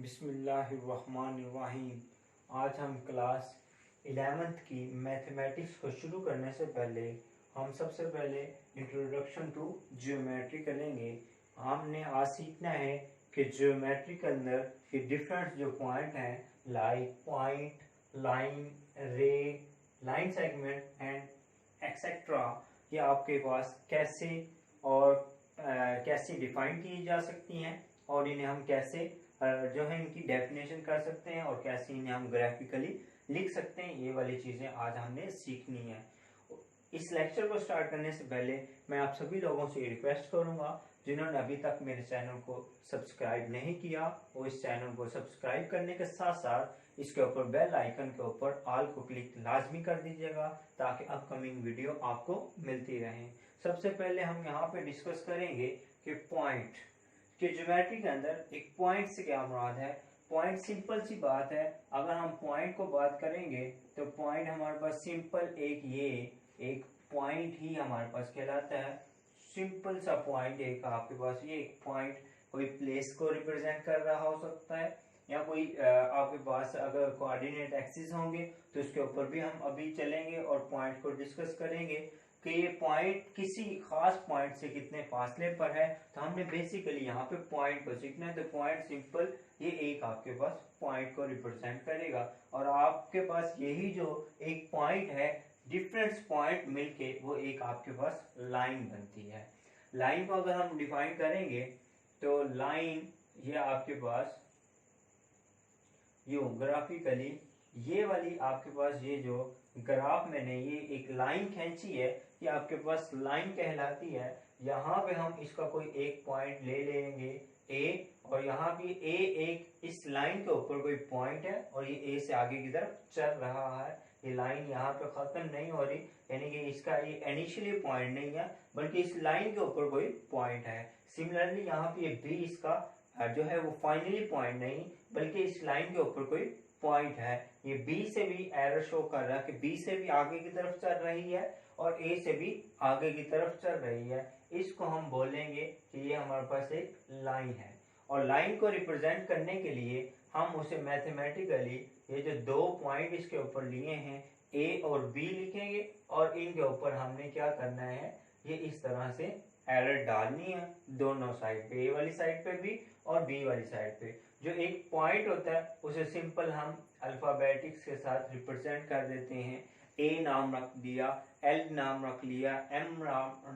बिस्मिल्लाहिर्रहमानिर्रहीम। आज हम क्लास 11th की मैथमेटिक्स को शुरू करने से पहले हम सबसे पहले इंट्रोडक्शन टू ज्योमेट्री करेंगे। हमने आज सीखना है कि ज्योमेट्री के अंदर के डिफरेंट जो पॉइंट हैं लाइक पॉइंट, लाइन, रे, लाइन सेगमेंट एंड एक्सेट्रा, ये आपके पास कैसे और कैसे डिफाइन की जा सकती हैं और इन्हें हम कैसे जो है इनकी डेफिनेशन कर सकते हैं और कैसे इन्हें हम ग्राफिकली लिख सकते हैं। ये वाली चीजें आज हमने सीखनी है। इस लेक्चर को स्टार्ट करने से पहले मैं आप सभी लोगों से रिक्वेस्ट करूंगा जिन्होंने अभी तक मेरे चैनल को सब्सक्राइब नहीं किया वो इस चैनल को सब्सक्राइब करने के साथ साथ इसके ऊपर बेल आइकन के ऊपर ऑल को क्लिक लाजमी कर दीजिएगा ताकि अपकमिंग वीडियो आपको मिलती रहे। सबसे पहले हम यहाँ पे डिस्कस करेंगे कि पॉइंट कि ज्योमेट्री के अंदर एक पॉइंट से क्या मुराद है। पॉइंट सिंपल सी बात है। अगर हम पॉइंट को बात करेंगे तो पॉइंट हमारे पास सिंपल एक पॉइंट ही हमारे पास कहलाता है। सिंपल सा पॉइंट एक आपके पास ये एक पॉइंट कोई प्लेस को रिप्रेजेंट कर रहा हो सकता है या कोई आपके पास अगर कोऑर्डिनेट एक्सिस होंगे तो उसके ऊपर भी हम अभी चलेंगे और पॉइंट को डिस्कस करेंगे कि ये पॉइंट किसी खास पॉइंट से कितने फासले पर है। तो हमने बेसिकली यहाँ पे पॉइंट को सीखना है। तो पॉइंट सिंपल ये एक आपके पास पॉइंट को रिप्रेजेंट करेगा और आपके पास यही जो एक पॉइंट है डिफरेंट पॉइंट मिलके वो एक आपके पास लाइन बनती है। लाइन को अगर हम डिफाइन करेंगे तो लाइन ये आपके पास ग्राफिकली ये वाली आपके पास ये जो ग्राफ मैंने ये एक लाइन खींची है ये आपके पास लाइन कहलाती है। यहाँ पे हम इसका कोई एक पॉइंट ले लेंगे ए और यहाँ पे ए एक इस लाइन के ऊपर कोई पॉइंट है और ये ए से आगे की तरफ चल रहा है। ये लाइन यहाँ पे खत्म नहीं हो रही यानी कि इसका ये इनिशियली पॉइंट नहीं है बल्कि इस लाइन के ऊपर कोई पॉइंट है। सिमिलरली यहाँ पे ये बी इसका जो है वो फाइनली पॉइंट नहीं बल्कि इस लाइन के ऊपर कोई पॉइंट है। ये बी से भी एरर शो कर रहा है कि बी से भी आगे की तरफ चल रही है और ए से भी आगे की तरफ चल रही है। इसको हम बोलेंगे कि ये हमारे पास एक लाइन है और लाइन को रिप्रेजेंट करने के लिए हम उसे मैथमेटिकली ये जो दो पॉइंट इसके ऊपर लिए हैं ए और बी लिखेंगे और इनके ऊपर हमने क्या करना है ये इस तरह से एरर डालनी है दोनों साइड पे, ए वाली साइड पे भी और बी वाली साइड पे। जो एक पॉइंट होता है उसे सिंपल हम अल्फाबेटिक्स के साथ रिप्रेजेंट कर देते हैं। ए नाम रख दिया, एल नाम रख लिया, एम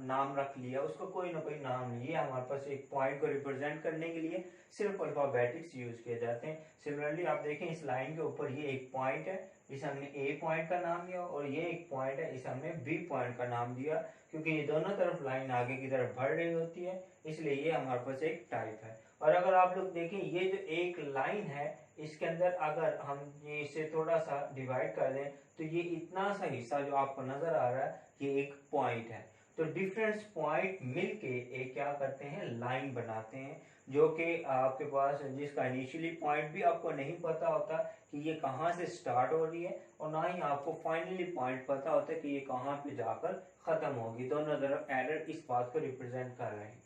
नाम रख लिया, उसको कोई ना कोई नाम नहीं। ये हमारे पास एक पॉइंट को रिप्रेजेंट करने के लिए सिर्फ अल्फाबेटिक्स यूज किए जाते हैं। सिमिलरली आप देखें इस लाइन के ऊपर ये एक पॉइंट है इसे हमने ए पॉइंट का नाम दिया और ये एक पॉइंट है इसे हमने बी पॉइंट का नाम दिया क्योंकि ये दोनों तरफ लाइन आगे की तरफ बढ़ रही होती है इसलिए ये हमारे पास एक टाइप है। और अगर आप लोग देखें ये जो एक लाइन है इसके अंदर अगर हम ये इसे थोड़ा सा डिवाइड कर दें तो ये इतना सा हिस्सा जो आपको नजर आ रहा है ये एक पॉइंट है। तो डिफरेंट पॉइंट मिलके एक क्या करते हैं लाइन बनाते हैं जो कि आपके पास जिसका इनिशियली पॉइंट भी आपको नहीं पता होता कि ये कहाँ से स्टार्ट हो रही है और ना ही आपको फाइनली पॉइंट पता होता है कि ये कहाँ पे जाकर खत्म होगी। दोनों तरफ एरर इस बात को रिप्रेजेंट कर रहे हैं।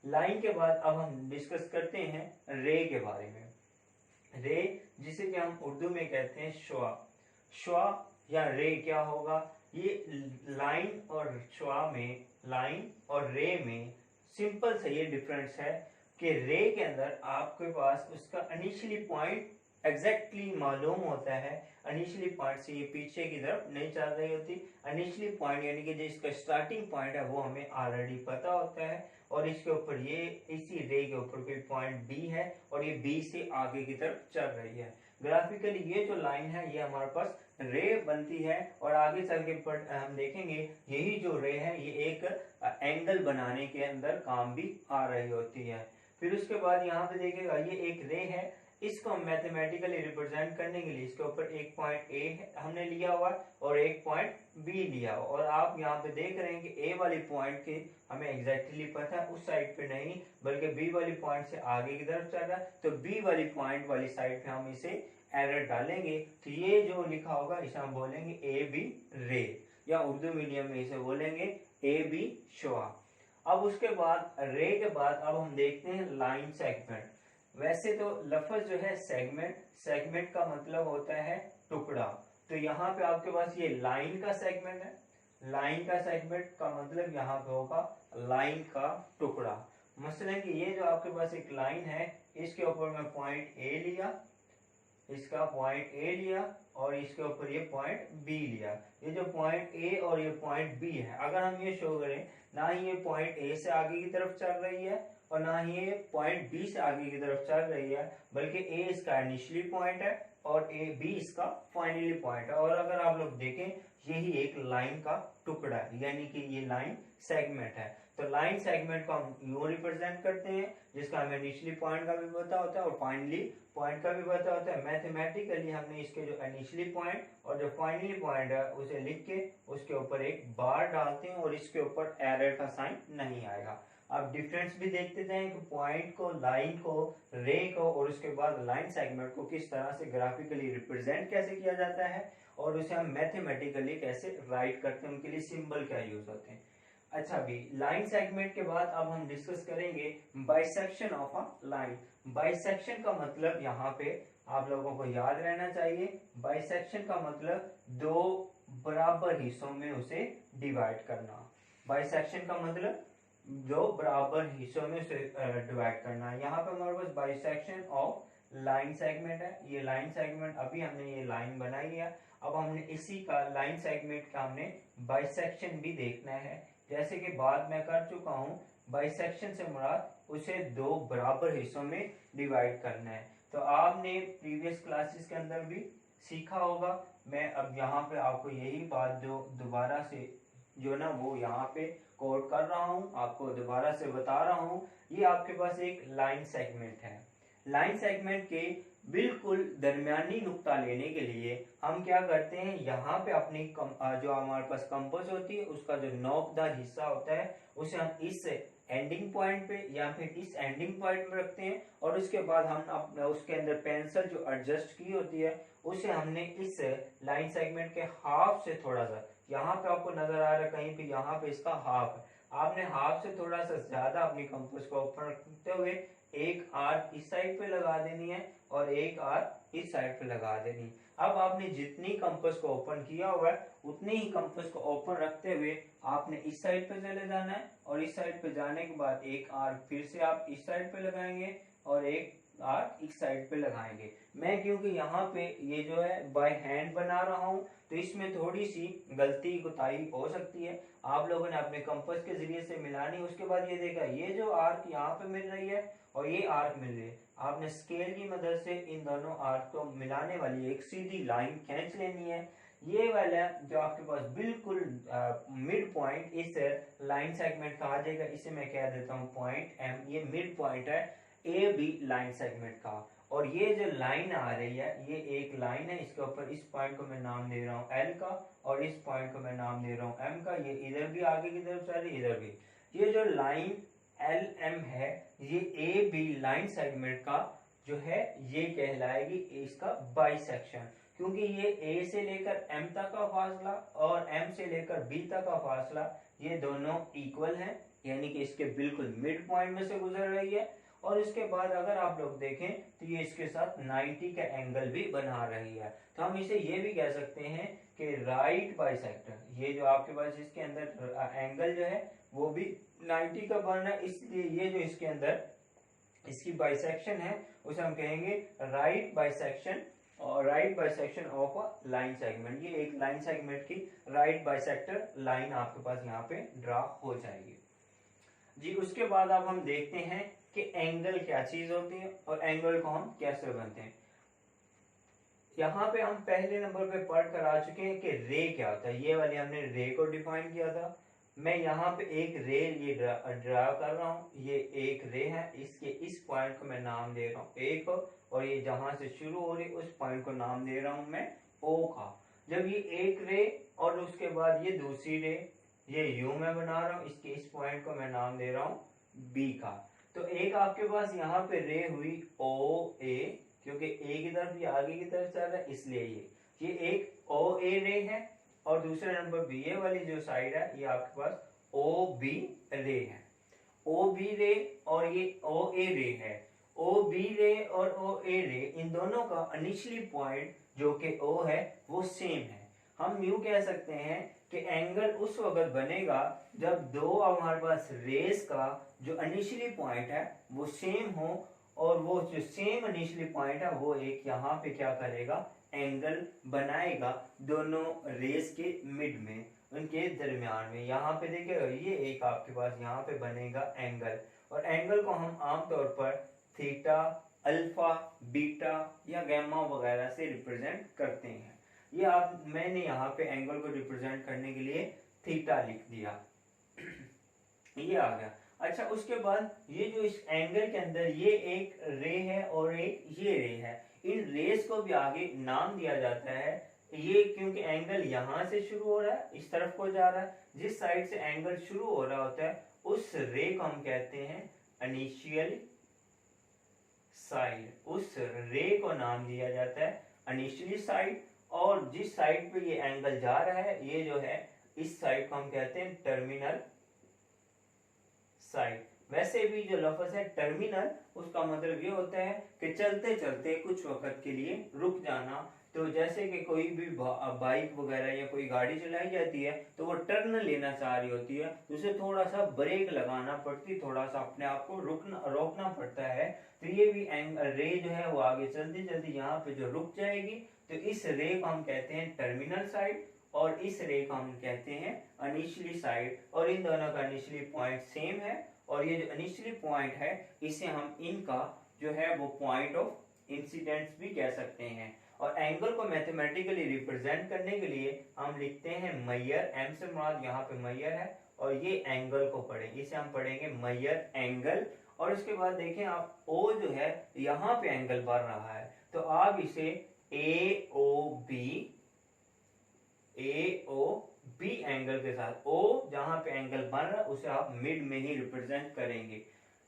लाइन के बाद अब हम डिस्कस करते हैं रे के बारे में। रे जिसे कि हम उर्दू में कहते हैं शुआ। शुआ या रे क्या होगा ये लाइन और शुआ में लाइन और रे में सिंपल सा ये डिफरेंस है कि रे के अंदर आपके पास उसका इनिशियली पॉइंट एग्जैक्टली मालूम होता है। इनिशियली पॉइंट से ये पीछे की तरफ नहीं चल रही होती। इनिशियली पॉइंट यानी कि जो इसका स्टार्टिंग पॉइंट है वो हमें ऑलरेडी पता होता है और इसके ऊपर ये इसी रे के ऊपर कोई पॉइंट बी है और ये बी से आगे की तरफ चल रही है। ग्राफिकली ये जो लाइन है ये हमारे पास रे बनती है और आगे चल के हम देखेंगे यही जो रे है ये एक एंगल बनाने के अंदर काम भी आ रही होती है। फिर उसके बाद यहाँ पे देखिएगा ये एक रे है इसको हम मैथमेटिकली रिप्रेजेंट करने के लिए इसके ऊपर एक पॉइंट ए हमने लिया हुआ है और एक पॉइंट बी लिया हुआ और आप यहाँ पे देख रहे हैं कि ए वाली पॉइंट की हमें एग्जैक्टली पता है उस साइड पे नहीं बल्कि बी वाली पॉइंट से आगे की तरफ चल रहा है। तो बी वाली पॉइंट वाली साइड पे हम इसे एरर डालेंगे तो ये जो लिखा होगा इसे हम बोलेंगे ए बी रे या उर्दू मीडियम में इसे बोलेंगे ए बी शुआ। अब उसके बाद रे के बाद अब हम देखते हैं लाइन सेगमेंट। वैसे तो लफ्ज जो है सेगमेंट, सेगमेंट का मतलब होता है टुकड़ा। तो यहाँ पे आपके पास ये लाइन का सेगमेंट है, लाइन का सेगमेंट का मतलब यहाँ पे होगा लाइन का टुकड़ा। मसलन कि ये जो आपके पास एक लाइन है, इसके ऊपर मैं पॉइंट ए लिया, इसका पॉइंट ए लिया और इसके ऊपर ये पॉइंट बी लिया। ये जो पॉइंट ए और ये पॉइंट बी है, अगर हम ये शो करें, ना ही ये पॉइंट ए से आगे की तरफ चल रही है और ना ही ये पॉइंट बी से आगे की तरफ चल रही है, बल्कि ए इसका इनिशियली पॉइंट है और ए बी इसका फाइनली पॉइंट है। और अगर आप लोग देखें, यही एक लाइन का टुकड़ा है, यानी कि ये लाइन सेगमेंट है। तो लाइन सेगमेंट को हम यूं रिप्रेजेंट करते हैं, जिसका हमें इनिशियली पॉइंट का भी पता होता है और फाइनली पॉइंट का भी पता होता है। मैथमेटिकली हमने इसके जो इनिशियली पॉइंट और जो फाइनली पॉइंट है उसे लिख के उसके ऊपर एक बार डालते हैं और इसके ऊपर एरर का साइन नहीं आएगा। अब डिफरेंस भी देखते जाएं कि पॉइंट को, लाइन को, रे को और उसके बाद लाइन सेगमेंट को किस तरह से ग्राफिकली रिप्रेजेंट कैसे किया जाता है और उसे हम मैथमेटिकली कैसे राइट करते हैं, उनके लिए सिंबल क्या यूज होते हैं। अच्छा, भी लाइन सेगमेंट के बाद अब हम डिस्कस करेंगे bisection of a line. Bisection का मतलब यहाँ पे आप लोगों को याद रहना चाहिए, बाइसेक्शन का मतलब दो बराबर हिस्सों में उसे डिवाइड करना। बाइसेक्शन का मतलब दो बराबर हिस्सों में उसे डिवाइड करना। यहाँ पे हमारे पास बाइसेक्शन ऑफ लाइन सेगमेंट है, ये लाइन सेगमेंट, अभी हमने ये लाइन बनाई है, अब हमने इसी का लाइन सेगमेंट का हमने बाइसेक्शन भी देखना है। जैसे कि बात मैं कर चुका हूँ, बाइसेक्शन से मुराद उसे दो बराबर हिस्सों में डिवाइड करना है। तो आपने प्रीवियस क्लासेस के अंदर भी सीखा होगा। मैं अब यहाँ पे आपको यही बात जो दोबारा से जो ना वो यहाँ पे कोड कर रहा हूँ, आपको दोबारा से बता रहा हूँ। ये आपके पास एक लाइन सेगमेंट है। लाइन सेगमेंट के बिल्कुल दरमियानी नुक्ता लेने के लिए हम क्या करते हैं, यहाँ पे अपनी जो हमारे पास कंपास होती है उसका जो नोकदार हिस्सा होता है उसे हम इस एंडिंग पॉइंट पे या फिर इस एंडिंग पॉइंट में रखते हैं और उसके बाद हम अपने उसके अंदर पेंसिल जो एडजस्ट की होती है उसे हमने इस लाइन सेगमेंट के हाफ से थोड़ा सा, यहाँ पे आपको नजर आ रहा है कहीं पे, यहाँ पे इसका हाफ है, आपने हाफ से थोड़ा सा ज्यादा अपनी कंपास को ऊपर रखते हुए एक आर्क इस साइड पे लगा देनी है और एक आर्क इस साइड पे लगा देनी है। अब आपने जितनी कंपास को ओपन किया हुआ है उतनी ही कंपास को ओपन रखते हुए आपने इस साइड पे चले जाना है और इस साइड पे जाने के बाद एक आर्क फिर से आप इस साइड पे लगाएंगे और एक आर्क इस साइड पे लगाएंगे। मैं क्योंकि यहाँ पे ये जो है बाय हैंड बना रहा हूँ तो इसमें थोड़ी सी गलती कोताही हो सकती है, आप लोगों ने अपने कंपास के जरिए से मिलानी। उसके बाद ये देखा, ये जो आर्क यहाँ पे मिल रही है और ये आर्क मिल रही है, आपने स्केल की मदद से इन दोनों आर्क को मिलाने वाली एक सीधी लाइन खींच लेनी है। ये वाला जो आपके पास बिल्कुल मिड पॉइंट इस लाइन सेगमेंट का आ जाएगा, इसे मैं कह देता हूँ पॉइंट एम। ये मिड पॉइंट है ए बी लाइन सेगमेंट का। और ये जो लाइन आ रही है ये एक लाइन है, इसके ऊपर इस पॉइंट को मैं नाम दे रहा हूँ एल का और इस पॉइंट को मैं नाम दे रहा हूँ एम का। ये इधर भी आगे की तरफ चल रही, इधर भी। ये जो लाइन एल एम है ये ए बी लाइन सेगमेंट का जो है ये कहलाएगी इसका बाइसेक्शन, क्योंकि ये ए से लेकर एम तक का फासला और एम से लेकर बी तक का फासला ये दोनों इक्वल हैं, यानी कि इसके बिल्कुल मिड पॉइंट में से गुजर रही है। और इसके बाद अगर आप लोग देखें तो ये इसके साथ 90 का एंगल भी बना रही है। तो हम इसे ये भी कह सकते हैं कि राइट बाइसेक्टर, ये जो आपके पास इसके अंदर एंगल जो है वो भी 90 का बन रहा है, इसलिए ये जो इसके अंदर इसकी बाइसेक्शन है उसे हम कहेंगे राइट बाइसेक्शन और right bisection of a line segment. ये एक लाइन सेगमेंट की राइट बाइसेक्टर लाइन आपके पास यहाँ पे ड्रा हो जाएगी जी। उसके बाद अब हम देखते हैं कि एंगल क्या चीज होती है और एंगल को हम कैसे बनते हैं। यहाँ पे हम पहले नंबर पे पढ़ कर आ चुके हैं कि रे क्या होता है, ये वाले हमने रे को डिफाइन किया था। मैं यहाँ पे एक रे ये ड्रा कर रहा हूँ, ये एक रे है, इसके इस पॉइंट को मैं नाम दे रहा हूँ ए को और ये जहां से शुरू हो रही उस पॉइंट को नाम दे रहा हूँ मैं ओ का। जब ये एक रे और उसके बाद ये दूसरी रे, ये यू मैं बना रहा हूँ, इसके इस पॉइंट को मैं नाम दे रहा हूँ बी का। तो एक आपके पास यहाँ पे रे हुई ओ ए, क्योंकि ए की तरफ ये आगे की तरफ चल रहा है इसलिए ये एक ओ ए रे है। और दूसरे नंबर बी ए वाली जो साइड है ये आपके पास ओ बी रे है, ओ बी रे और ये ओ ए रे है। ओ बी रे और ओ ए रे, इन दोनों का इनिशियली पॉइंट जो कि ओ है वो सेम है। हम यूं कह सकते हैं कि एंगल उस वक्त बनेगा जब दो हमारे पास रेस का जो इनिशियली पॉइंट है वो सेम हो, और वो जो सेम इनिशियली पॉइंट है वो एक यहाँ पे क्या करेगा, एंगल बनाएगा दोनों रेस के मिड में, उनके दरमियान में। यहाँ पे देखिए ये एक आपके पास यहाँ पे बनेगा एंगल, और एंगल को हम आमतौर पर थीटा, अल्फा, बीटा या गैमा वगैरह से रिप्रेजेंट करते हैं। ये मैंने यहाँ पे एंगल को रिप्रेजेंट करने के लिए थीटा लिख दिया। ये आ गया। अच्छा, उसके बाद ये जो इस एंगल के अंदर ये एक रे है और एक ये रे है, इन रेस को भी आगे नाम दिया जाता है। ये क्योंकि एंगल यहाँ से शुरू हो रहा है, इस तरफ को जा रहा है, जिस साइड से एंगल शुरू हो रहा होता है उस रे को हम कहते हैं इनिशियल साइड। उस रे को नाम दिया जाता है इनिशियली साइड, और जिस साइड पे ये एंगल जा रहा है, ये जो है इस साइड को हम कहते हैं टर्मिनल साइड। वैसे भी जो लफ्ज है टर्मिनल, उसका मतलब ये होता है कि चलते चलते कुछ वक्त के लिए रुक जाना। तो जैसे कि कोई भी बाइक वगैरह या कोई गाड़ी चलाई जाती है तो वो टर्न लेना चाह रही होती है, तो उसे थोड़ा सा ब्रेक लगाना पड़ती, थोड़ा सा अपने आप को रोकना पड़ता है। तो ये भी रे जो है वो आगे चलते चलते यहाँ पे जो रुक जाएगी, तो इस रे को हम कहते हैं टर्मिनल साइड, और इस रे को हम कहते हैं इनिशियली साइड। और इन दोनों का इनिशियली पॉइंट सेम है, और ये जो इनिशियली पॉइंट है इसे हम इनका जो है वो पॉइंट ऑफ इंसिडेंस भी कह सकते हैं। और एंगल को मैथमेटिकली रिप्रेजेंट करने के लिए हम लिखते हैं मैयर, एम से मुराद यहाँ पे मैयर है, और ये एंगल को पढ़ेंगे, इसे हम पढ़ेंगे मैयर एंगल। और उसके बाद देखें आप, ओ जो है यहाँ पे एंगल बढ़ रहा है, तो आप इसे ए ओ बी एंगल के साथ, ओ जहां पे एंगल बन रहा है उसे आप मिड में ही रिप्रेजेंट करेंगे,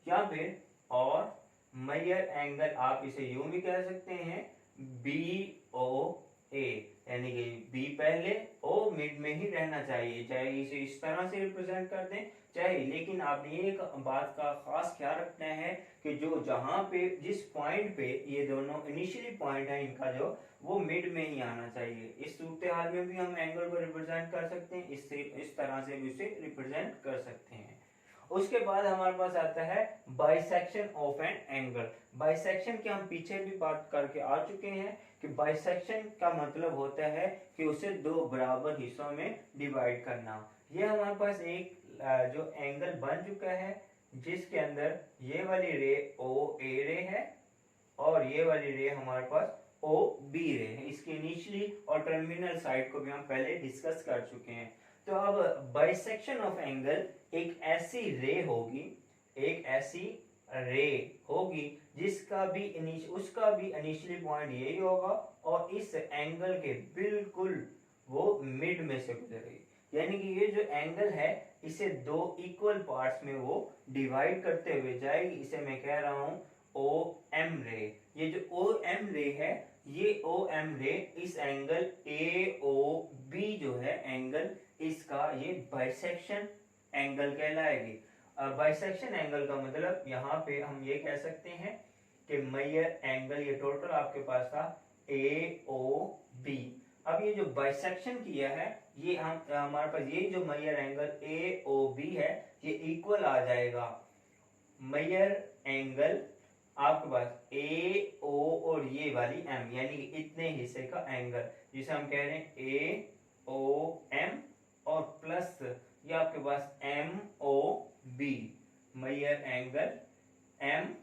या फिर और मैयर एंगल आप इसे यूं भी कह सकते हैं बी ओ ए, यानी कि बी पहले, ओ मिड में ही रहना चाहिए, चाहे इसे इस तरह से रिप्रेजेंट कर दें चाहे। लेकिन आपने एक बात का खास ख्याल रखना है कि जो जहां पे जिस पॉइंट पे ये दोनों इनिशियली पॉइंट है इनका जो, वो मिड में ही आना चाहिए। इस सूरत हाल में भी हम एंगल को रिप्रेजेंट कर सकते हैं, इससे इस तरह से भी उसे रिप्रेजेंट कर सकते हैं। उसके बाद हमारे पास आता है bisection of an angle. Bisection की हम पीछे भी बात करके आ चुके हैं कि बाइसेक्शन का मतलब होता है कि उसे दो बराबर हिस्सों में डिवाइड करना। ये हमारे पास एक जो एंगल बन चुका है जिसके अंदर ये वाली रे ओ ए रे है, और ये वाली रे हमारे पास ओ बी रे है। इसकी इनिशियली और टर्मिनल साइड को भी हम पहले डिस्कस कर चुके हैं। तो अब बाइसेक्शन ऑफ एंगल एक ऐसी रे होगी, एक ऐसी रे होगी जिसका भी उसका भी इनिशियली पॉइंट यही होगा, और इस एंगल के बिल्कुल वो मिड में से गुजरेगी। यानी कि ये जो एंगल है इसे दो इक्वल पार्ट्स में वो डिवाइड करते हुए जाएगी। इसे मैं कह रहा हूं ओ एम रे। ये जो ओ एम रे है, ये ओ एम रे इस एंगल ए ओ बी जो है एंगल, इसका ये बाइसेक्शन एंगल कहलाएगी। बाइसेक्शन एंगल का मतलब यहाँ पे हम ये कह सकते हैं कि मैयर एंगल, ये टोटल आपके पास था ए ओ बी। अब ये जो बाइसेक्शन किया है, ये हम हमारे पास ये जो Maihar angle A O B है ये इक्वल आ जाएगा मैयर एंगल आपके पास ए ओ और ये वाली एम, यानी कि इतने हिस्से का एंगल, जिसे हम कह रहे हैं ए ओ एम, और प्लस ये आपके पास M O B, major angle M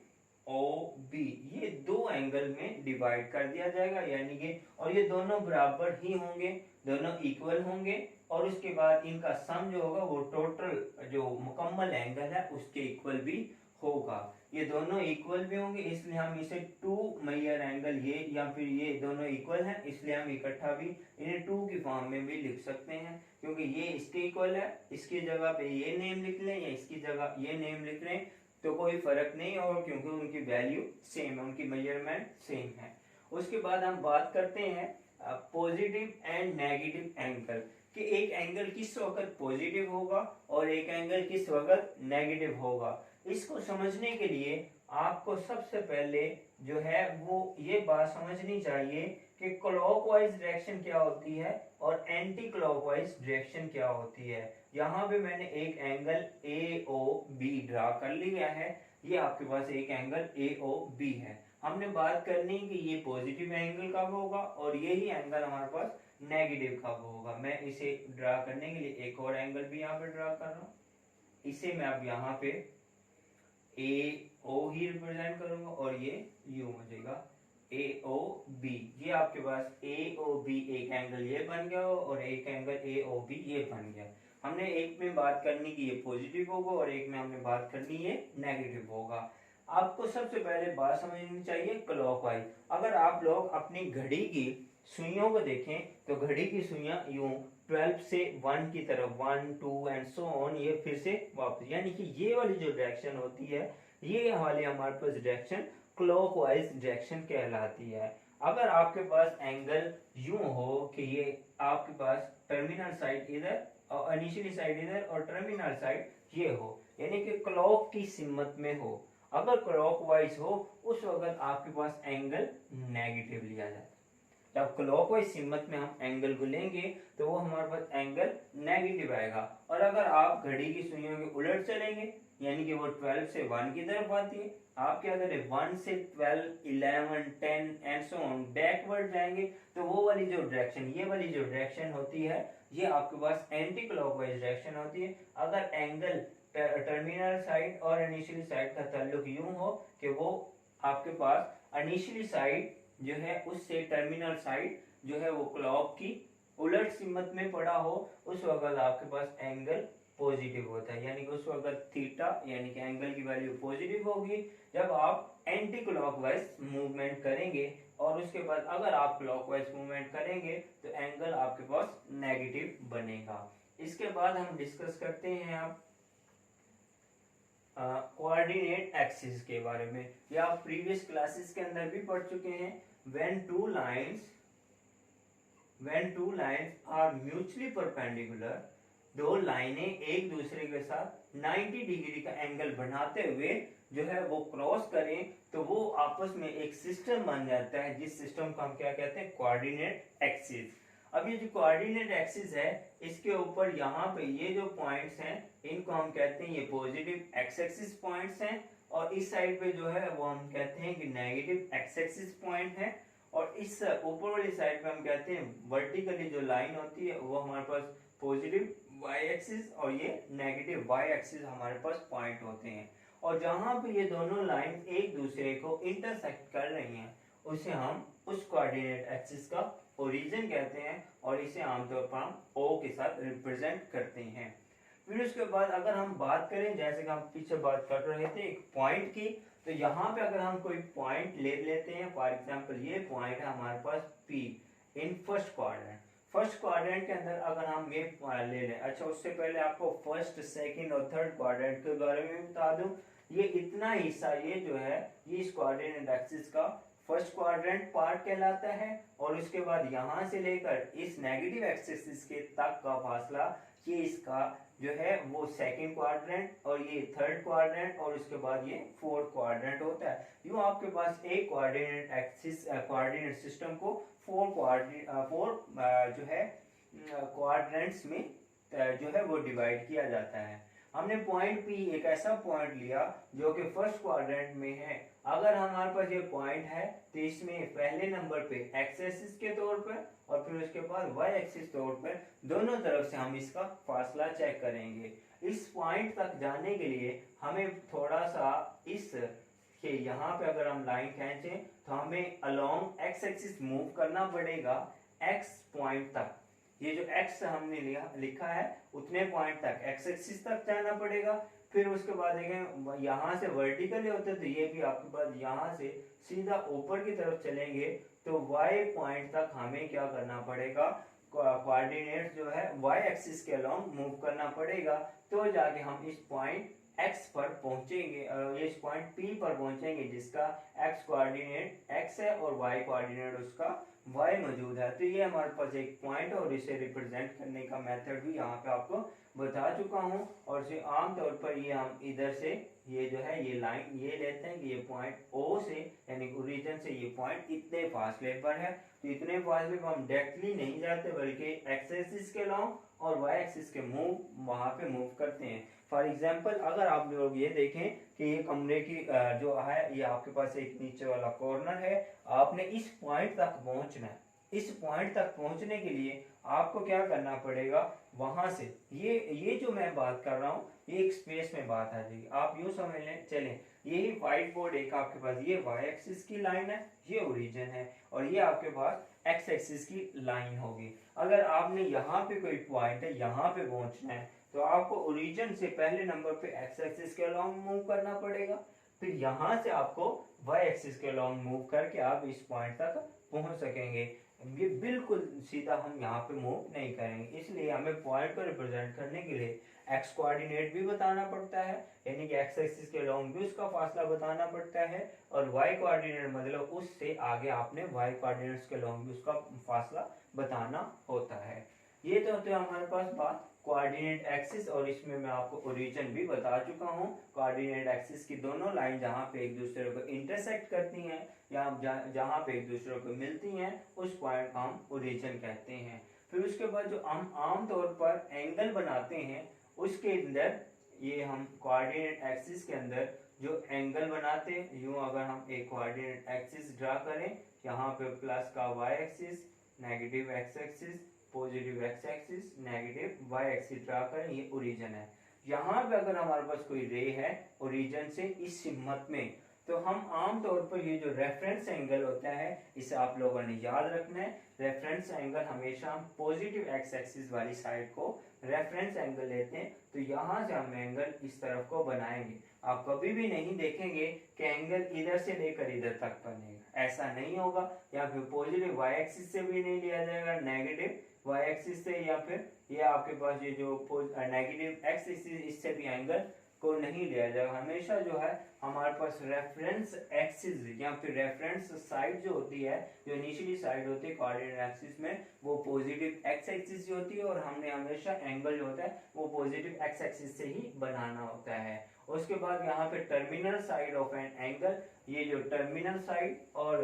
O B, ये दो एंगल में डिवाइड कर दिया जाएगा। यानी कि और ये दोनों बराबर ही होंगे, दोनों इक्वल होंगे, और उसके बाद इनका सम जो होगा वो टोटल जो मुकम्मल एंगल है उसके इक्वल भी होगा। ये दोनों इक्वल भी होंगे, इसलिए हम इसे टू मैयर एंगल, ये या फिर ये दोनों इक्वल हैं, इसलिए हम इकट्ठा भी इन्हें टू की फॉर्म में भी लिख सकते हैं, क्योंकि ये इसके इक्वल है। इसकी जगह पे ये नेम लिख लें या इसकी जगह ये नेम लिख लें तो कोई फर्क नहीं होगा, क्योंकि उनकी वैल्यू सेम है, उनकी मेजरमेंट सेम है। उसके बाद हम बात करते हैं पॉजिटिव एंड नेगेटिव एंगल, कि एक एंगल किस वक्त पॉजिटिव होगा और एक एंगल किस वक्त नेगेटिव होगा। इसको समझने के लिए आपको सबसे पहले जो है वो ये बात समझनी चाहिए कि क्लॉकवाइज डायरेक्शन क्या होती है और एंटी क्लॉकवाइज डायरेक्शन क्या होती है। यहाँ पे मैंने एक angle A O B draw कर लिया है। ये आपके पास एक एंगल ए ओ बी है। हमने बात करनी कि ये पॉजिटिव एंगल कब होगा और यही एंगल हमारे पास नेगेटिव कब होगा। मैं इसे ड्रा करने के लिए एक और एंगल भी यहाँ पे ड्रा कर रहा हूँ। इसे मैं अब यहाँ पे ए ओ ही रिप्रेजेंट करूंगा और ये यू हो जाएगा ए ओ बी। ये आपके पास ए ओ बी एक एंगल ये बन गया और एक एंगल ए ओ बी ये बन गया। हमने एक में बात करनी कि ये पॉजिटिव होगा और एक में हमने बात करनी ये नेगेटिव होगा। आपको सबसे पहले बात समझनी चाहिए क्लॉकवाइज। अगर आप लोग अपनी घड़ी की सुइयों को देखें तो घड़ी की सुइयां यूं 12 से 1 की तरफ 1 2 एंड सो ऑन, ये फिर से वापस, यानी कि ये वाली जो डायरेक्शन होती है ये वाली हमारे पास डायरेक्शन क्लॉकवाइज डायरेक्शन कहलाती है। अगर आपके पास एंगल यूं हो कि ये आपके पास टर्मिनल साइड इधर और इनिशियली साइड इधर और टर्मिनल साइड ये हो, यानी कि क्लॉक की सिमत में हो। अगर क्लॉकवाइज हो उस वक्त आपके पास एंगल नेगेटिव लिया जाता है। जब क्लॉकवाइज सिमत में हम एंगल को लेंगे तो वो हमारे पास एंगल नेगेटिव आएगा। और अगर आप घड़ी की सुइयों के उलट चलेंगे यानी कि वो 12 से 1 की तरफ आती है, आप क्या करें 1 से 12 11 10 एंड सो ऑन बैकवर्ड जाएंगे तो वो वाली जो डायरेक्शन, ये वाली जो डायरेक्शन होती है ये आपके पास एंटी क्लॉकवाइज डायरेक्शन होती है। अगर एंगल टर्मिनल साइड और इनिशियली साइड का ताल्लुक यूं हो कि वो आपके पास इनिशियली साइड जो है उससे टर्मिनल साइड जो है वो क्लॉक की उलट सिमत में पड़ा हो, उस वक्त आपके पास एंगल पॉजिटिव होता है। यानी कि उस वक्त थीटा यानी कि एंगल की वैल्यू पॉजिटिव होगी जब आप एंटी क्लॉकवाइज मूवमेंट करेंगे। और उसके बाद अगर आप क्लॉकवाइज मूवमेंट करेंगे तो एंगल आपके पास नेगेटिव बनेगा। इसके बाद हम डिस्कस करते हैं आप कोऑर्डिनेट एक्सिस के बारे में। ये आप प्रीवियस क्लासेस के अंदर भी पढ़ चुके हैं। when two lines are mutually perpendicular, दो लाइनें एक दूसरे के साथ 90 डिग्री का एंगल बनाते हुए जो है वो क्रॉस करें तो वो आपस में एक सिस्टम बन जाता है, जिस सिस्टम को हम क्या कहते हैं कोऑर्डिनेट एक्सिस। अब ये जो कोऑर्डिनेट एक्सिस है इसके ऊपर यहाँ पे ये जो पॉइंट्स हैं इनको हम कहते हैं ये पॉजिटिव एक्स एक्सिस पॉइंट्स हैं और इस साइड पे जो है वो हम कहते हैं कि नेगेटिव एक्स एक्सिस पॉइंट है। और इस ऊपर वाली साइड पे हम कहते हैं वर्टिकली जो लाइन होती है वो हमारे पास पॉजिटिव वाई एक्सिस और ये नेगेटिव वाई एक्सिस हमारे पास पॉइंट होते हैं। और जहां पे ये दोनों लाइन एक दूसरे को इंटरसेक्ट कर रही हैं उसे हम उस कोऑर्डिनेट एक्सिस का ओरिजिन कहते हैं और इसे आमतौर पर हम ओ के साथ रिप्रेजेंट करते हैं। फिर उसके बाद अगर हम बात करें जैसे कि हम पीछे बात कर रहे थे एक पॉइंट की, तो यहाँ पे अगर हम कोई पॉइंट ले लेते हैं, फॉर एग्जांपल ये पॉइंट है हमारे पास P in first quadrant. First quadrant के अंदर अगर हम ये ले लें, अच्छा उससे पहले आपको फर्स्ट सेकंड और थर्ड क्वाड्रेंट के बारे में बता दूं। ये इतना हिस्सा ये जो है ये इस कोऑर्डिनेट एक्सिस का फर्स्ट क्वाड्रेंट पार्ट कहलाता है और उसके बाद यहाँ से लेकर इस नेगेटिव एक्सिस के तक का फासला ये इसका जो है वो सेकंड क्वाड्रेंट और ये थर्ड क्वाड्रेंट और उसके बाद ये फोर्थ क्वाड्रेंट होता है। यूं आपके पास एक कोऑर्डिनेट एक्सिस कोऑर्डिनेट सिस्टम को फोर जो है क्वाड्रेंट्स में जो है वो डिवाइड किया जाता है। हमने पॉइंट P एक ऐसा पॉइंट लिया जो कि फर्स्ट क्वाड्रेंट में है। अगर हमारे पास ये पॉइंट है तो इसमें पहले नंबर पे एक्स एक्सिस के तौर पर और फिर उसके बाद वाई एक्सिस तौर पर दोनों तरफ से हम इसका फासला चेक करेंगे। इस पॉइंट तक जाने के लिए हमें थोड़ा सा इस के यहाँ पे अगर हम लाइन खींचें तो हमें अलोंग एक्स एक्सिस मूव करना पड़ेगा एक्स पॉइंट तक। ये जो x हमने लिखा है उतने पॉइंट तक एक्स एक्सिस तक जाना पड़ेगा। फिर उसके बाद देखें यहाँ से वर्टिकली होते तो ये भी आपके पास यहाँ से सीधा ऊपर की तरफ चलेंगे तो y पॉइंट तक हमें क्या करना पड़ेगा, कोऑर्डिनेट जो है y एक्सिस के अलोंग मूव करना पड़ेगा तो जाके हम इस पॉइंट एक्स पर पहुंचेंगे, ये इस पॉइंट पी पर पहुंचेंगे जिसका एक्स कोऑर्डिनेट एक्स है और वाई कोऑर्डिनेट उसका वाई मौजूद है। तो ये हमारे पास एक पॉइंट और इसे रिप्रेजेंट करने का मेथड भी यहाँ पे आपको बता चुका हूँ। और इसे आमतौर पर ये हम इधर से ये जो है ये लाइन ये लेते हैं कि ये पॉइंट ओ से यानी ओरिजिन से ये पॉइंट इतने फासले पर है। तो इतने फासले पर हम डायरेक्टली नहीं जाते बल्कि एक्स एक्सिस के लॉन्ग और वाई एक्सिस के मूव वहां पे मूव करते हैं। फॉर एग्जाम्पल अगर आप लोग ये देखें कि ये कमरे की जो है ये आपके पास एक नीचे वाला कॉर्नर है, आपने इस पॉइंट तक पहुंचना है। इस पॉइंट तक पहुंचने के लिए आपको क्या करना पड़ेगा, वहां से ये जो मैं बात कर रहा हूँ ये एक स्पेस में बात आ जाएगी। आप यूं समझ लें, चलें यही व्हाइट बोर्ड एक आपके पास ये वाई एक्सिस की लाइन है, ये ओरिजिन है और ये आपके पास एक्स एक्सिस की लाइन होगी। अगर आपने यहाँ पे कोई पॉइंट है यहाँ पे पहुंचना है तो आपको ओरिजिन से पहले नंबर पे एक्स एक्सिस के अलॉन्ग मूव करना पड़ेगा, फिर यहाँ से आपको वाई एक्सिस के अलॉन्ग मूव करके आप इस पॉइंट तक पहुंच सकेंगे। ये बिल्कुल सीधा हम यहाँ पे मूव नहीं करेंगे, इसलिए हमें पॉइंट को रिप्रेजेंट करने के लिए एक्स कोऑर्डिनेट भी बताना पड़ता है, यानी कि एक्स एक्सिस के अलॉन्ग भी उसका फासला बताना पड़ता है, और वाई कोऑर्डिनेट मतलब उससे आगे आपने वाई कोऑर्डिनेट्स के अलॉन्ग भी उसका फासला बताना होता है। ये तो होते हमारे पास बात कोऑर्डिनेट एक्सिस, और इसमें मैं आपको ओरिजिन भी बता चुका हूँ। कोऑर्डिनेट एक्सिस की दोनों लाइन जहाँ पे एक दूसरे को इंटरसेक्ट करती हैं या जहाँ पे एक दूसरे को मिलती हैं उस पॉइंट को हम ओरिजिन कहते हैं। फिर उसके बाद जो हम आम तौर पर एंगल बनाते हैं उसके अंदर ये हम कोऑर्डिनेट एक्सिस के अंदर जो एंगल बनाते हैं, यूं अगर हम एक कोऑर्डिनेट एक्सिस ड्रा करें, यहाँ पे प्लस का Y axis, negative X axis, positive X axis, negative Y axis draw करें, ये ओरिजिन है। यहाँ पे अगर हमारे पास कोई रे है ओरिजिन से इस सिम्मत में, तो हम आम तौर पर ये जो रेफरेंस एंगल होता है इसे आप लोगों ने याद रखना है। रेफरेंस एंगल हमेशा हम पॉजिटिव एक्स एक्सिस वाली साइड को रेफरेंस एंगल लेते हैं, तो यहाँ से हम एंगल इस तरफ को बनाएंगे। आप कभी भी नहीं देखेंगे कि एंगल इधर से लेकर इधर तक बनेगा, ऐसा नहीं होगा। या फिर पॉजिटिव वाई एक्सिस से भी नहीं लिया जाएगा, नेगेटिव वाई एक्सिस से, या फिर ये आपके पास ये जो नेगेटिव एक्स एक्सिस इससे भी एंगल को नहीं लिया जाएगा। हमेशा जो है हमारे पास रेफरेंस एक्सिस या फिर रेफरेंस साइड जो होती है, जो निचली साइड होती है कोऑर्डिनेट एक्सिस में, वो पॉजिटिव एक्स एक्सिस होती है, और हमने हमेशा एंगल जो होता है वो पॉजिटिव एक्स एक्सिस से ही बनाना होता है। उसके बाद यहाँ पे terminal side of an angle, ये जो टर्मिनल साइड और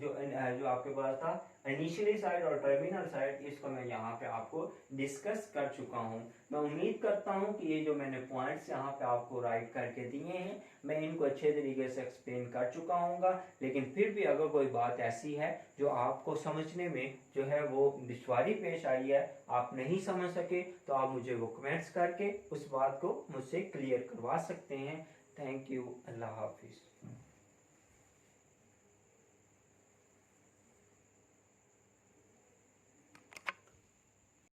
जो आपके पास था इनिशियली साइड और टर्मिनल साइड, इसको मैं यहाँ पे आपको डिस्कस कर चुका हूँ। मैं उम्मीद करता हूँ कि ये जो मैंने पॉइंट्स यहाँ पे आपको राइट करके दिए हैं मैं इनको अच्छे तरीके से एक्सप्लेन कर चुका हूँगा। लेकिन फिर भी अगर कोई बात ऐसी है जो आपको समझने में जो है वो दुश्वारी पेश आई है, आप नहीं समझ सके, तो आप मुझे वो कमेंट्स करके उस बात को मुझसे क्लियर करवा सकते हैं। Thank you. अल्लाह हाफिज़।